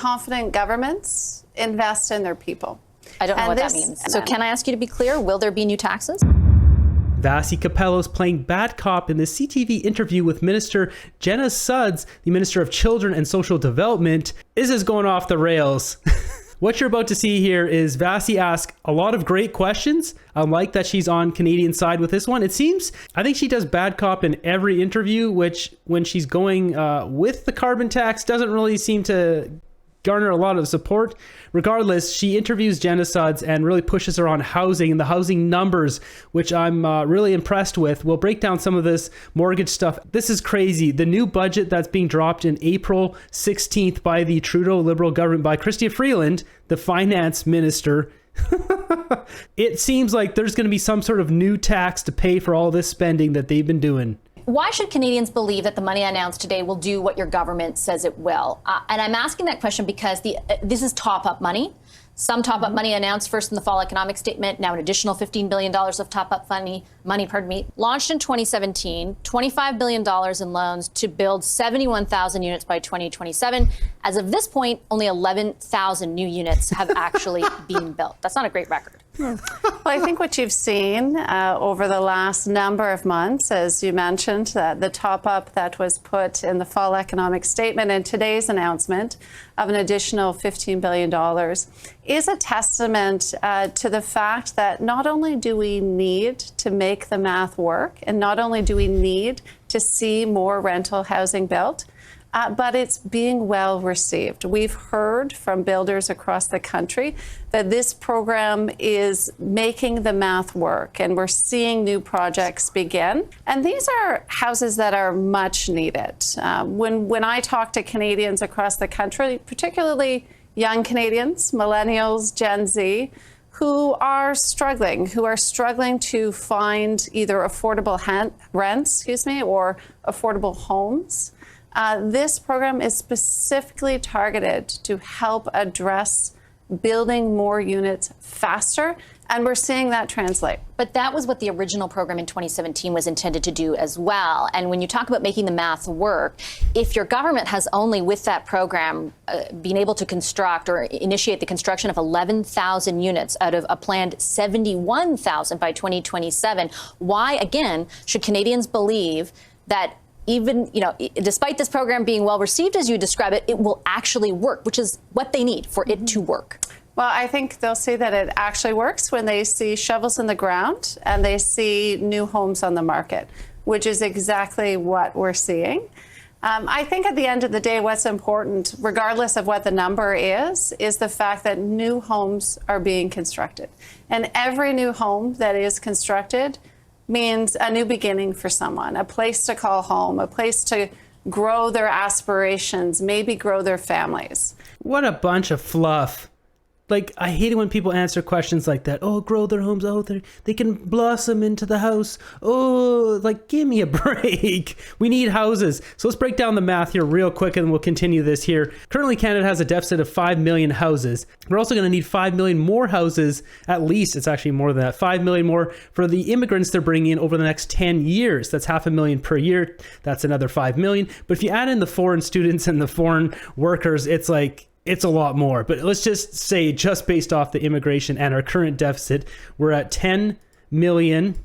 confident governments invest in their people. I don't know what that means. So can I ask you to be clear? Will there be new taxes? Vassie Capello's playing bad cop in the CTV interview with Minister Jenna Sudds, the Minister of Children and Social Development. This is going off the rails. What you're about to see here is Vassie ask a lot of great questions. I like that she's on Canadian side with this one. It seems, I think she does bad cop in every interview, which when she's going with the carbon tax doesn't really seem to garner a lot of support. Regardless, she interviews Jenna Sudds and really pushes her on housing and the housing numbers, which I'm really impressed with. We'll break down some of this mortgage stuff. This is crazy. The new budget that's being dropped in April 16th by the Trudeau Liberal government, by Chrystia Freeland, the finance minister. It seems like there's going to be some sort of new tax to pay for all this spending that they've been doing. Why should Canadians believe that the money announced today will do what your government says it will? And I'm asking that question because this is top-up money. Some top-up money announced first in the fall economic statement, now an additional $15 billion of top-up money, launched in 2017, $25 billion in loans to build 71,000 units by 2027. As of this point, only 11,000 new units have actually been built. That's not a great record. Well, I think what you've seen over the last number of months, as you mentioned, the top-up that was put in the fall economic statement and today's announcement of an additional $15 billion is a testament to the fact that not only do we need to make the math work, and not only do we need to see more rental housing built, but it's being well received. We've heard from builders across the country that this program is making the math work, and we're seeing new projects begin. And these are houses that are much needed. When I talk to Canadians across the country, particularly young Canadians, millennials, Gen Z, who are struggling to find either affordable rents, or affordable homes. This program is specifically targeted to help address building more units faster, and we're seeing that translate. But that was what the original program in 2017 was intended to do as well. And when you talk about making the math work, if your government has only with that program been able to construct or initiate the construction of 11,000 units out of a planned 71,000 by 2027, why, again, should Canadians believe that even, despite this program being well received as you describe it, it will actually work, which is what they need for it to work? Well, I think they'll see that it actually works when they see shovels in the ground and they see new homes on the market, which is exactly what we're seeing. I think at the end of the day, what's important, regardless of what the number is the fact that new homes are being constructed. And every new home that is constructed means a new beginning for someone, a place to call home, a place to grow their aspirations, maybe grow their families. What a bunch of fluff. Like, I hate it when people answer questions like that. Oh, grow their homes. Oh, they can blossom into the house. Oh, like, give me a break. We need houses. So let's break down the math here real quick and we'll continue this here. Currently, Canada has a deficit of 5 million houses. We're also going to need 5 million more houses, at least. It's actually more than that. 5 million more for the immigrants they're bringing in over the next 10 years. That's 500,000 per year. That's another 5 million. But if you add in the foreign students and the foreign workers, it's a lot more. But let's just say, just based off the immigration and our current deficit, we're at 10 million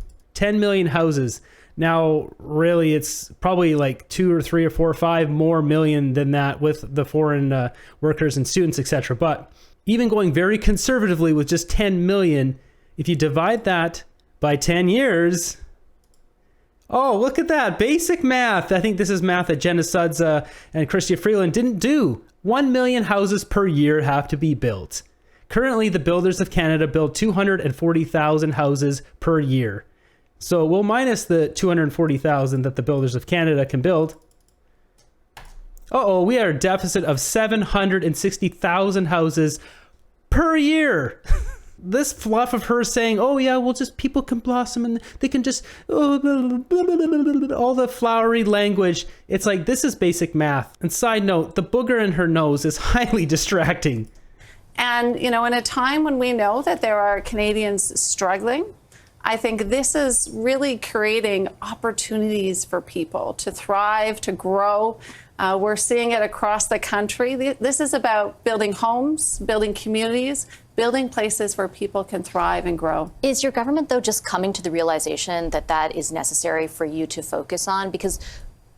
houses. Now, really, it's probably like 2 or 3 or 4 or 5 more million than that with the foreign workers and students, etc. But even going very conservatively with just 10 million, if you divide that by 10 years... Oh, look at that. Basic math. I think this is math that Jenna Sudds and Chrystia Freeland didn't do. 1 million houses per year have to be built. Currently, the builders of Canada build 240,000 houses per year. So we'll minus the 240,000 that the builders of Canada can build. We are a deficit of 760,000 houses per year. This fluff of her saying, oh yeah, well, just people can blossom and they can just, all the flowery language. It's like, this is basic math. And side note, the booger in her nose is highly distracting. And, in a time when we know that there are Canadians struggling, I think this is really creating opportunities for people to thrive, to grow. We're seeing it across the country. This is about building homes, building communities, building places where people can thrive and grow. Is your government, though, just coming to the realization that that is necessary for you to focus on? Because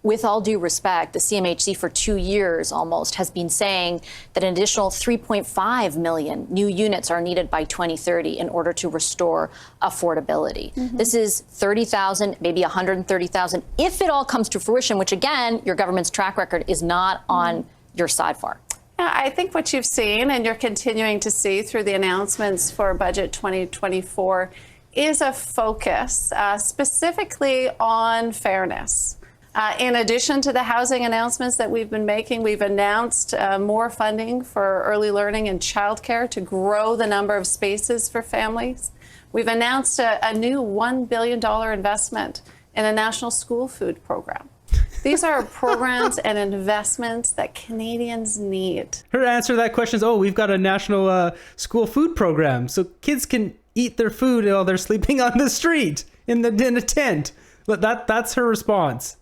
with all due respect, the CMHC for 2 years almost has been saying that an additional 3.5 million new units are needed by 2030 in order to restore affordability. This is 30,000, maybe 130,000, if it all comes to fruition, which again, your government's track record is not on your side for. Yeah, I think what you've seen and you're continuing to see through the announcements for Budget 2024 is a focus specifically on fairness. In addition to the housing announcements that we've been making, we've announced more funding for early learning and childcare to grow the number of spaces for families. We've announced a new $1 billion investment in a national school food program. These are programs and investments that Canadians need. Her answer to that question is, we've got a national school food program, so kids can eat their food while they're sleeping on the street in a tent. But that's her response.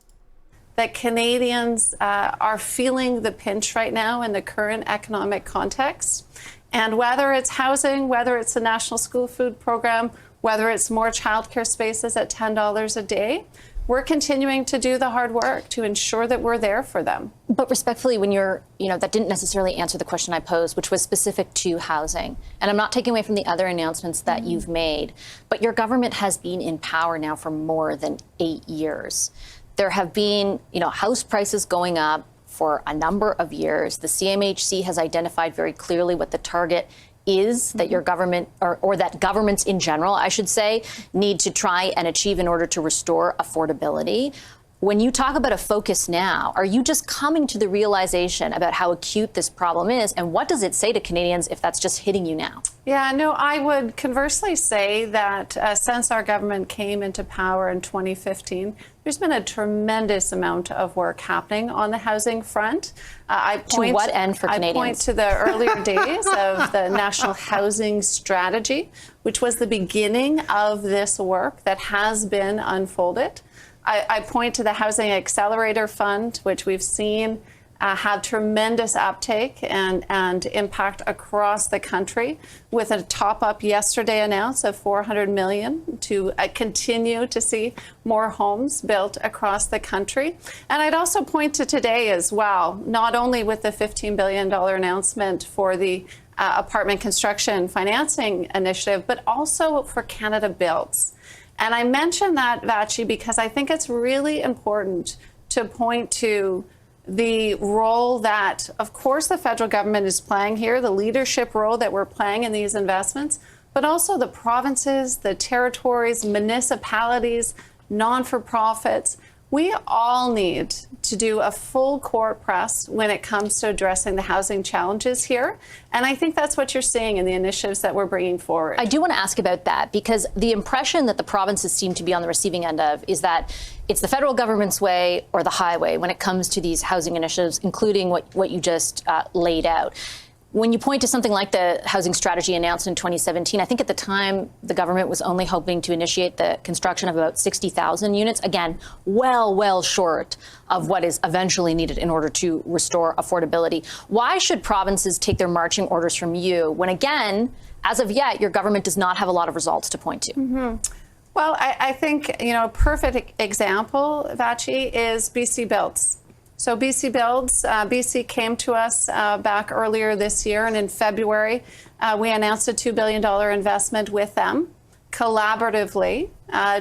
That Canadians are feeling the pinch right now in the current economic context. And whether it's housing, whether it's a national school food program, whether it's more childcare spaces at $10 a day, we're continuing to do the hard work to ensure that we're there for them. But respectfully, when that didn't necessarily answer the question I posed, which was specific to housing. And I'm not taking away from the other announcements that you've made, but your government has been in power now for more than 8 years. There have been, house prices going up for a number of years. The CMHC has identified very clearly what the target is that your government, or that governments in general, I should say, need to try and achieve in order to restore affordability. When you talk about a focus now, are you just coming to the realization about how acute this problem is? And what does it say to Canadians if that's just hitting you now? Yeah, no, I would conversely say that since our government came into power in 2015, there's been a tremendous amount of work happening on the housing front. To what end for Canadians? I point to the earlier days of the National Housing Strategy, which was the beginning of this work that has been unfolded. I point to the Housing Accelerator Fund, which we've seen have tremendous uptake and impact across the country, with a top-up yesterday announced of $400 million to continue to see more homes built across the country. And I'd also point to today as well, not only with the $15 billion announcement for the apartment construction financing initiative, but also for Canada Builds. And I mention that, Vachi, because I think it's really important to point to the role that, of course, the federal government is playing here, the leadership role that we're playing in these investments, but also the provinces, the territories, municipalities, non-for-profits. We all need to do a full court press when it comes to addressing the housing challenges here. And I think that's what you're seeing in the initiatives that we're bringing forward. I do want to ask about that, because the impression that the provinces seem to be on the receiving end of is that it's the federal government's way or the highway when it comes to these housing initiatives, including what you just laid out. When you point to something like the housing strategy announced in 2017, I think at the time the government was only hoping to initiate the construction of about 60,000 units. Again, well short of what is eventually needed in order to restore affordability. Why should provinces take their marching orders from you when, again, as of yet, your government does not have a lot of results to point to? Mm-hmm. Well, I think, a perfect example, Vachi, is BC Builds. So BC Builds, BC came to us back earlier this year, and in February, we announced a $2 billion investment with them collaboratively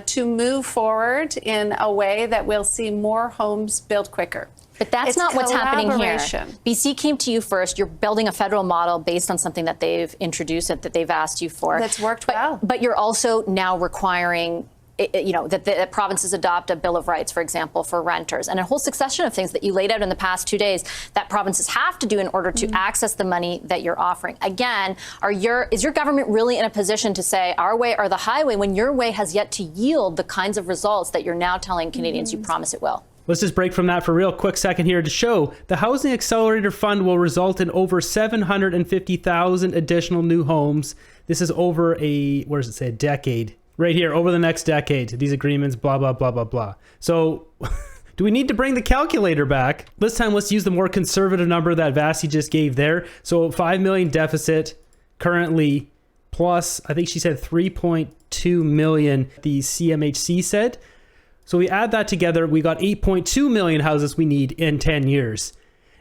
to move forward in a way that we'll see more homes built quicker. But that's not what's happening here. BC came to you first. You're building a federal model based on something that they've introduced, that they've asked you for. That's worked well. But you're also now requiring that provinces adopt a Bill of Rights, for example, for renters, and a whole succession of things that you laid out in the past 2 days that provinces have to do in order to access the money that you're offering. Again, is your government really in a position to say our way or the highway when your way has yet to yield the kinds of results that you're now telling Canadians you promise it will? Let's just break from that for a real quick second here to show the Housing Accelerator Fund will result in over 750,000 additional new homes. This is over a decade. Right here, over the next decade, these agreements, blah, blah, blah, blah, blah. So Do we need to bring the calculator back? This time, let's use the more conservative number that Vasi just gave there. So 5 million deficit currently, plus I think she said 3.2 million, the CMHC said. So we add that together, we got 8.2 million houses we need in 10 years.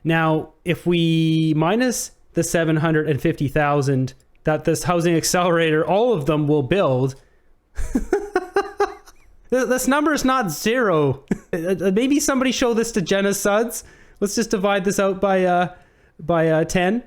Now, if we minus the 750,000 that this housing accelerator, all of them will build, this number is not zero. Maybe somebody show this to Jenna Suds. Let's just divide this out by 10.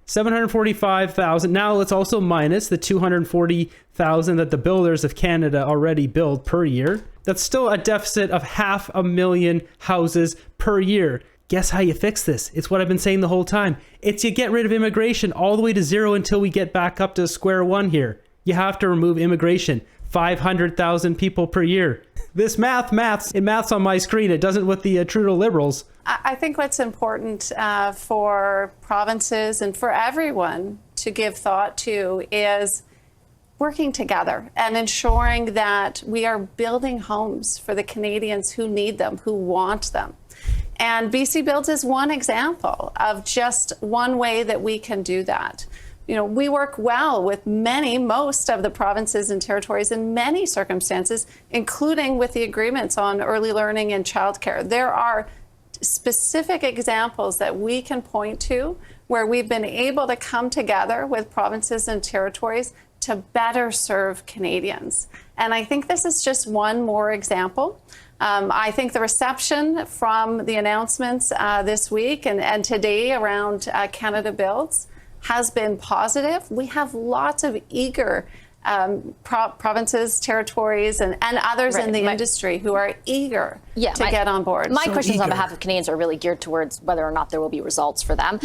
745,000. Now let's also minus the 240,000 that the builders of Canada already build per year. That's still a deficit of 500,000 houses per year. Guess how you fix this? It's what I've been saying the whole time. It's you get rid of immigration all the way to zero until we get back up to square one here. You have to remove immigration. 500,000 people per year. This math's on my screen. It doesn't with the Trudeau Liberals. I think what's important for provinces and for everyone to give thought to is working together and ensuring that we are building homes for the Canadians who need them, who want them. And BC Builds is one example of just one way that we can do that. You know, we work well with most of the provinces and territories in many circumstances, including with the agreements on early learning and childcare. There are specific examples that we can point to where we've been able to come together with provinces and territories to better serve Canadians. And I think this is just one more example. I think the reception from the announcements this week and today around Canada Builds has been positive. We have lots of eager provinces, territories, and others in the industry who are eager to get on board. My questions on behalf of Canadians are really geared towards whether or not there will be results for them.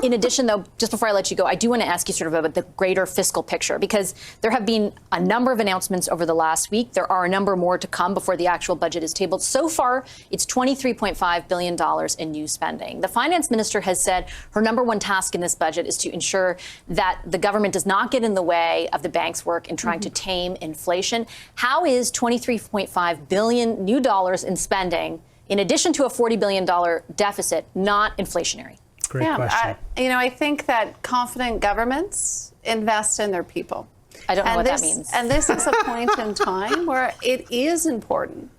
In addition, though, just before I let you go, I do want to ask you sort of about the greater fiscal picture, because there have been a number of announcements over the last week. There are a number more to come before the actual budget is tabled. So far, it's $23.5 billion in new spending. The finance minister has said her number one task in this budget is to ensure that the government does not get in the way of the bank's work in trying to tame inflation. How is $23.5 billion new dollars in spending, in addition to a $40 billion deficit, not inflationary? Great question. I think that confident governments invest in their people. I don't know what that means. And this is a point in time where it is important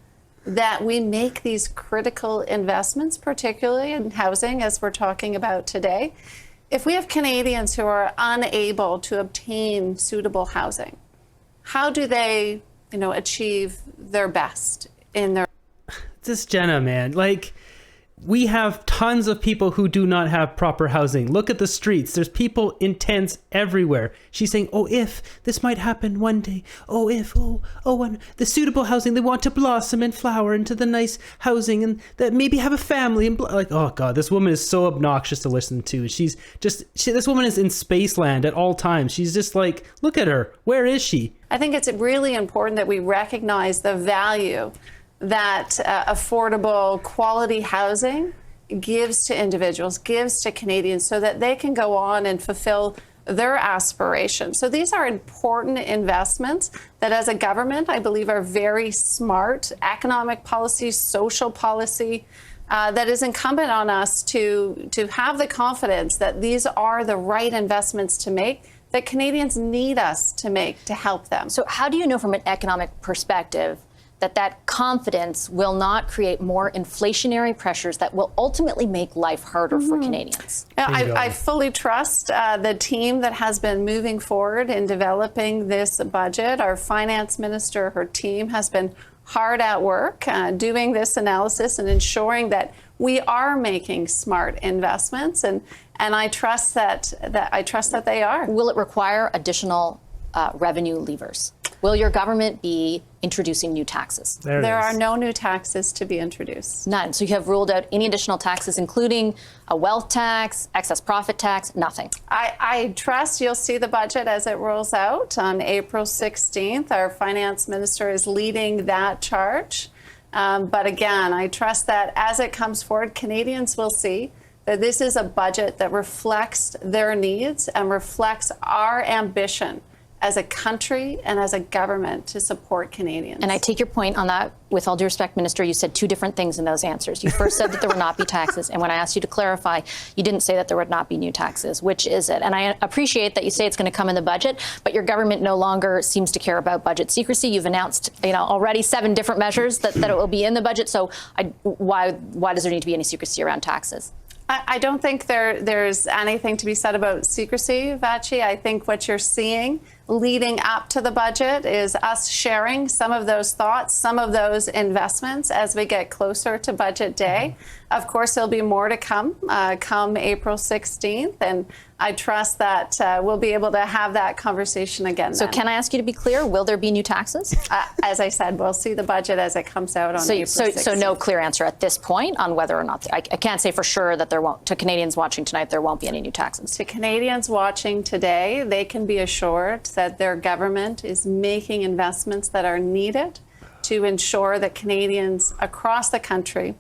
that we make these critical investments, particularly in housing, as we're talking about today. If we have Canadians who are unable to obtain suitable housing, how do they, achieve their best in their... This Jenna, man, we have tons of people who do not have proper housing. Look at the streets. There's people in tents everywhere. She's saying, oh, if this might happen one day. Oh, if, when the suitable housing, they want to blossom and flower into the nice housing and that maybe have a family. And oh God, this woman is so obnoxious to listen to. This woman is in Spaceland at all times. She's just like, look at her. Where is she? I think it's really important that we recognize the value that affordable quality housing gives to individuals, gives to Canadians, so that they can go on and fulfill their aspirations. So these are important investments that as a government, I believe are very smart economic policy, social policy, that is incumbent on us to have the confidence that these are the right investments to make, that Canadians need us to make to help them. So how do you know from an economic perspective that confidence will not create more inflationary pressures that will ultimately make life harder for Canadians? I fully trust the team that has been moving forward in developing this budget. Our finance minister, her team has been hard at work doing this analysis and ensuring that we are making smart investments, and I trust that they are. Will it require additional revenue levers? Will your government be introducing new taxes? There are no new taxes to be introduced. None. So you have ruled out any additional taxes, including a wealth tax, excess profit tax, nothing. I trust you'll see the budget as it rolls out on April 16th. Our finance minister is leading that charge. But again, I trust that as it comes forward, Canadians will see that this is a budget that reflects their needs and reflects our ambition as a country and as a government to support Canadians. And I take your point on that. With all due respect, Minister, you said two different things in those answers. You first said that there would not be taxes, and when I asked you to clarify, you didn't say that there would not be new taxes. Which is it? And I appreciate that you say it's going to come in the budget, but your government no longer seems to care about budget secrecy. You've announced, already 7 different measures that it will be in the budget. So why does there need to be any secrecy around taxes? I don't think there's anything to be said about secrecy, Vachi. I think what you're seeing leading up to the budget is us sharing some of those thoughts, some of those investments as we get closer to budget day. Of course, there'll be more to come April 16th, and I trust that we'll be able to have that conversation again So then. can I ask you to be clear, will there be new taxes? As I said, we'll see the budget as it comes out on April 16th. So no clear answer at this point on whether or not, I can't say for sure that there won't, to Canadians watching tonight, there won't be any new taxes. To Canadians watching today, they can be assured that their government is making investments that are needed to ensure that Canadians across the country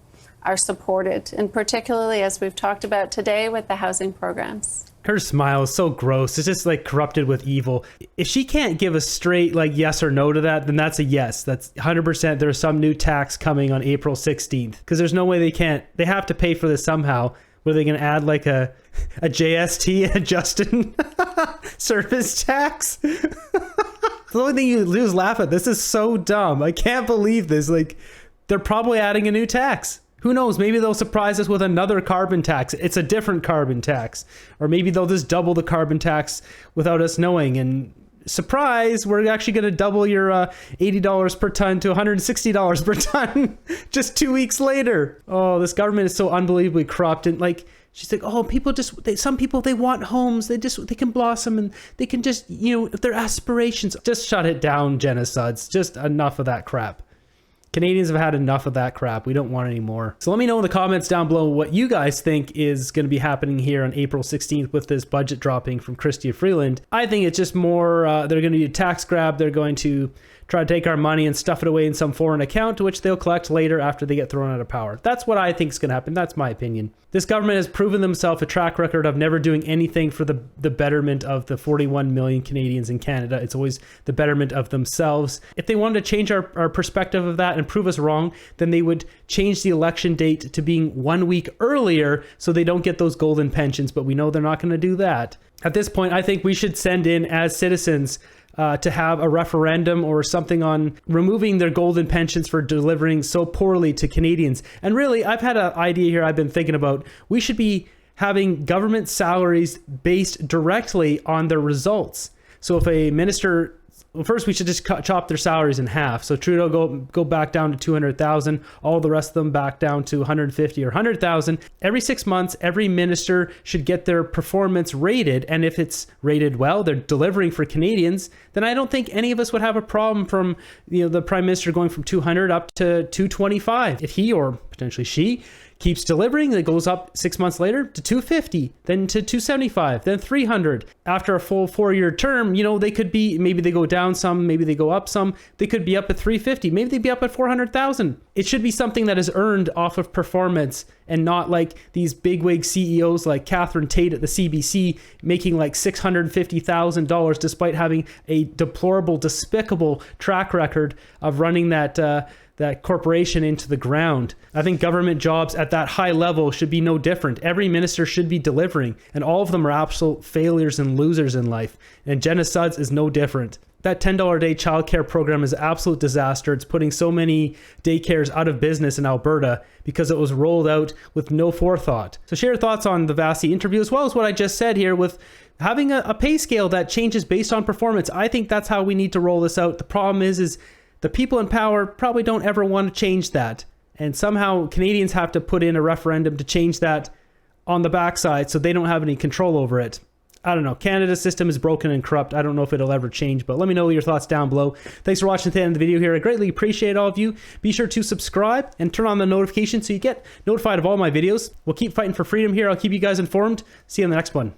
are supported, and particularly as we've talked about today with the housing programs. Her smile is so gross. It's just like corrupted with evil. If she can't give a straight like yes or no to that, then that's a yes. That's 100%. There's some new tax coming on April 16th because there's no way they have to pay for this somehow. Were they going to add like a JST, a Justin service tax? The only thing you do is laugh at. This is so dumb. I can't believe this. Like, they're probably adding a new tax. Who knows? Maybe they'll surprise us with another carbon tax. It's a different carbon tax. Or maybe they'll just double the carbon tax without us knowing. And surprise, we're actually going to double your $80 per ton to $160 per ton just 2 weeks later. Oh, this government is so unbelievably corrupt. And like, she's like, oh, some people, they want homes. They can blossom and they can just, their aspirations. Just shut it down, Jenna Suds. Just enough of that crap. Canadians have had enough of that crap. We don't want any more. So let me know in the comments down below what you guys think is going to be happening here on April 16th with this budget dropping from Chrystia Freeland. I think it's just more, they're going to do a tax grab. They're going to try to take our money and stuff it away in some foreign account, which they'll collect later after they get thrown out of power. That's what I think is going to happen. That's my opinion. This government has proven themselves a track record of never doing anything for the betterment of the 41 million Canadians in Canada. It's always the betterment of themselves. If they wanted to change our perspective of that and prove us wrong, then they would change the election date to being 1 week earlier so they don't get those golden pensions, but we know they're not going to do that. At this point, I think we should send in, as citizens, to have a referendum or something on removing their golden pensions for delivering so poorly to Canadians. And really, I've had an idea here I've been thinking about. We should be having government salaries based directly on their results. So if a minister... Well, first we should just chop their salaries in half. So Trudeau go back down to 200,000, all the rest of them back down to 150 or 100,000. Every 6 months, every minister should get their performance rated. And if it's rated well, they're delivering for Canadians, then I don't think any of us would have a problem from the Prime Minister going from 200 up to 225. If he or potentially she keeps delivering, it goes up 6 months later to 250, then to 275, then 300. After a full 4-year term, they could be, maybe they go down some, maybe they go up some, they could be up at 350, maybe they'd be up at 400,000. It should be something that is earned off of performance and not like these bigwig CEOs like Catherine Tate at the CBC making like $650,000 despite having a deplorable, despicable track record of running that corporation into the ground. I think government jobs at that high level should be no different. Every minister should be delivering, and all of them are absolute failures and losers in life. And Jenna Suds is no different. That $10 a day childcare program is an absolute disaster. It's putting so many daycares out of business in Alberta because it was rolled out with no forethought. So share your thoughts on the Vassy interview as well as what I just said here with having a pay scale that changes based on performance. I think that's how we need to roll this out. The problem is the people in power probably don't ever want to change that. And somehow Canadians have to put in a referendum to change that on the backside so they don't have any control over it. I don't know. Canada's system is broken and corrupt. I don't know if it'll ever change, but let me know your thoughts down below. Thanks for watching to the end of the video here. I greatly appreciate all of you. Be sure to subscribe and turn on the notifications so you get notified of all my videos. We'll keep fighting for freedom here. I'll keep you guys informed. See you on the next one.